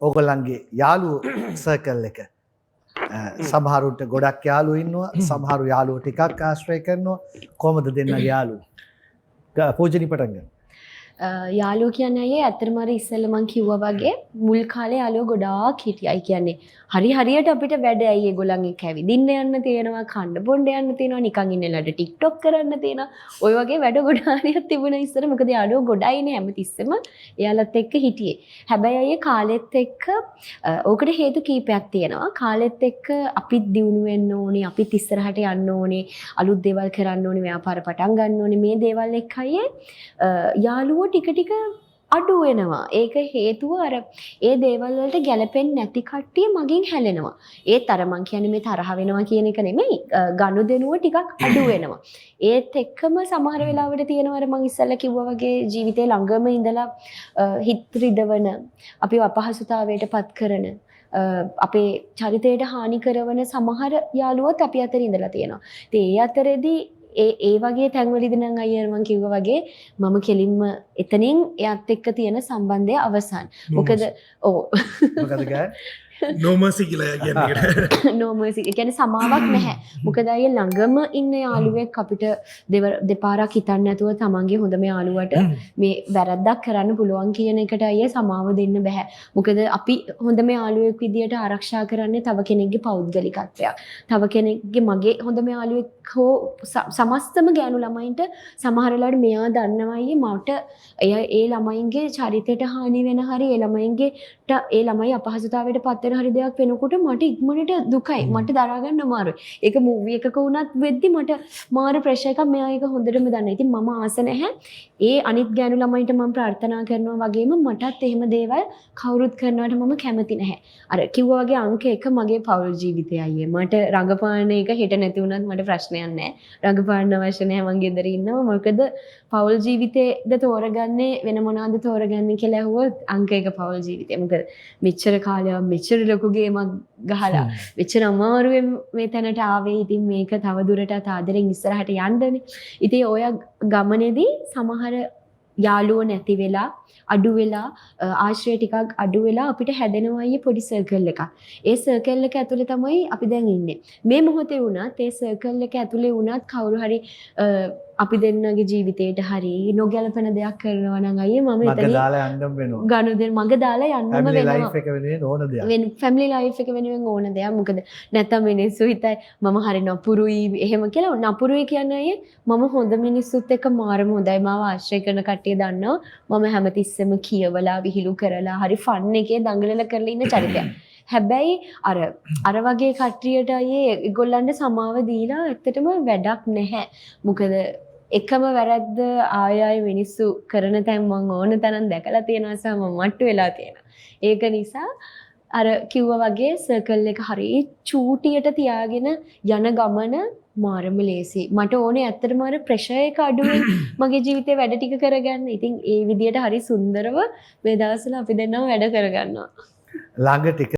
ඕගොල්ලන්ගේ යාළුවෝ සර්කල් එක සමහරුන්ට ගොඩක් යාළුවෝ ඉන්නවා සමහරු යාළුවෝ ටිකක් ආශ්‍රය කරනවා කොහමද දෙන්නගේ යාළුවෝ පූජනි පටන් ගන්න යාළුවෝ කියන්නේ අය ඇත්තටම අර ඉස්සෙල්ලා මං කිව්වා වගේ මුල් කාලේ යාළුවෝ ගොඩාක් හිටියයි කියන්නේ හරියට අපිට වැඩ ඇයි ඒගොල්ලන් එක්ක ඇවිදින්න යන්න තියෙනවා කන්න බොන්න යන්න තියෙනවා නිකන් ඉන්නලට ටික්ටොක් කරන්න තියෙනවා ওই වගේ වැඩ ගොඩාරියක් තිබුණා ඉස්සර මොකද යාළුවෝ ගොඩයිනේ හැමතිස්සෙම එයාලත් එක්ක හිටියේ හැබැයි අය කාලෙත් එක්ක ඕකට හේතු කීපයක් තියෙනවා කාලෙත් එක්ක අපිත් දියුණු වෙන්න ඕනේ අපිත් ඉස්සරහට යන්න ඕනේ අලුත් දේවල් කරන්න ඕනේ ව්‍යාපාර පටන් ගන්න ඕනේ මේ දේවල් එක්කයි යාළුවෝ ටික අඩු වෙනවා. ඒක හේතුව අර ඒ දේවල් වලට ගැලපෙන්නේ නැති කට්ටිය මගෙන් හැලෙනවා. ඒත් අර මං කියන්නේ මේ තරහ වෙනවා කියන එක නෙමෙයි. ගනුදෙනුව ටිකක් අඩු වෙනවා. ඒත් එක්කම සමහර වෙලාවට තියෙනවා අර මං ඉස්සෙල්ලා කිව්වා වගේ ජීවිතේ ළඟම ඉඳලා හිත රිදවන අපිව අපහසුතාවයට පත් කරන අපේ චරිතයට හානි කරන සමහර යාළුවෝත් අපි අතර ඉඳලා තියෙනවා. ඉතින් ඒ අතරේදී ඒ වගේ තැන්වලදී නම් අයියා මම කිව්වා වගේ මම කෙලින්ම එතනින් එයාත් එක්ක තියෙන සම්බන්ධය අවසන්. මොකද මොකද ගෑ නෝමර්සි කියලා කියන්නේ නෝමර්සි කියන්නේ සමාවක් නැහැ. මොකද අය ළඟම ඉන්න යාළුවෙක් අපිට දෙපාරක් හිතන්න නැතුව තමන්ගේ හොඳම යාළුවට මේ වැරද්දක් කරන්න පුළුවන් කියන එකට අය සමාව දෙන්න බෑ. මොකද අපි හොඳම යාළුවෙක් විදියට ආරක්ෂා කරන්නේ තව කෙනෙක්ගේ පෞද්ගලිකත්වයක්. තව කෙනෙක්ගේ මගේ හොඳම යාළුවෙක් හෝ සමස්තම ගෑනු ළමයින්ට සමහර වෙලාවට මෙයා දන්නවයි මට ඒ ළමයින්ගේ චරිතයට හානි වෙන හරි ඒ ළමයි අපහසුතාවයට පත් වෙන හරි දෙයක් වෙනකොට මට ඉක්මනට දුකයි මට දරා ගන්න අමාරුයි. ඒක මූවි එකක වුණත් වෙද්දි මට මාර ප්‍රෙෂර් එකක් මෙයා ඒක හොඳටම දන්නවා. ඉතින් මම ආස නැහැ. ඒ අනිත් ගෑනු ළමයින්ට මම ප්‍රාර්ථනා කරනවා වගේම මටත් එහෙම දේවල් කවුරුත් කරනවට මම කැමති නැහැ. අර කිව්වා වගේ අංක 1 මගේ පෞල් ජීවිතය අයියේ. මට රඟපාන එක හෙට නැති වුණත් මට ප්‍රශ්නයක් නැහැ. රඟපාන්න අවශ්‍ය නැහැ මං ගෙදර ඉන්නවා. මොකද පෞල් ජීවිතේද තෝරගන්නේ වෙන මොනවද තෝරගන්නේ කියලා ඇහුවොත් අංක 1 පෞල් ජීවිතය. මොකද මෙච්චර කාලයක් මෙච්චර ලොකු ගේමක් ගහලා මෙච්චර අමාරුවෙන් මේ තැනට ආවේ. ඉතින් මේක තව දුරටත් ආදරෙන් ඉස්සරහට යන්නනේ. ඉතින් ඔය ගමනේදී සමහර යාළුවෝ නැති වෙලා අඩු වෙලා ආශ්‍රය ටිකක් අඩු වෙලා අපිට හැදෙනවා අයියේ පොඩි සර්කල් එකක්. ඒ සර්කල් එක ඇතුලේ තමයි අපි දැන් ඉන්නේ. මේ මොහොතේ වුණත් ඒ සර්කල් එක ඇතුලේ වුණත් කවුරු හරි අපි දෙන්නගේ ජීවිතේට හරි නොගැලපෙන දෙයක් කරනවා නම් අයියේ මම එතන මග දාලා යන්නම වෙනවා. ගනුදෙන මග දාලා යන්නම වෙනවා. ෆැමිලි ලයිෆ් එක වෙනුවෙන් ඕන දෙයක්. ෆැමිලි ලයිෆ් එක වෙනුවෙන් ඕන දෙයක්. මොකද නැත්තම් මිනිස්සු හිතයි මම හරි නපුරුයි එහෙම කියලා. නපුරුයි කියන්නේ අයියේ මම හොඳ මිනිස්සුත් එක්ක මාරම හොඳයි. මාව ආශ්‍රය කරන කට්ටිය දන්නවා. මම හැමතිස්සෙම කියවලා විහිළු කරලා හරි ෆන් එකේ දඟලලා කරලා ඉන්න චරිතයක්. හැබැයි අර වගේ කට්ටියට අයියේ ඒගොල්ලන්ට සමාව දීලා ඇත්තටම වැඩක් නැහැ. මොකද එකම වැරද්ද ආය මිනිස්සු කරන තැන් මම ඕන තරම් දැකලා තියෙනවා සම මට්ටු වෙලා තියෙනවා. ඒක නිසා අර කිව්වා වගේ සර්කල් එක හරි චූටියට තියාගෙන යන ගමන මාරම ලේසි. මට ඕනේ ඇත්තටම අර ප්‍රෙෂර් එක අඩුවෙන් මගේ ජීවිතේ වැඩ ටික කරගන්න. ඉතින් ඒ විදියට හරි සුන්දරව මේ දවස්වල අපි දෙන්නම වැඩ කරගන්නවා. ළඟ ටික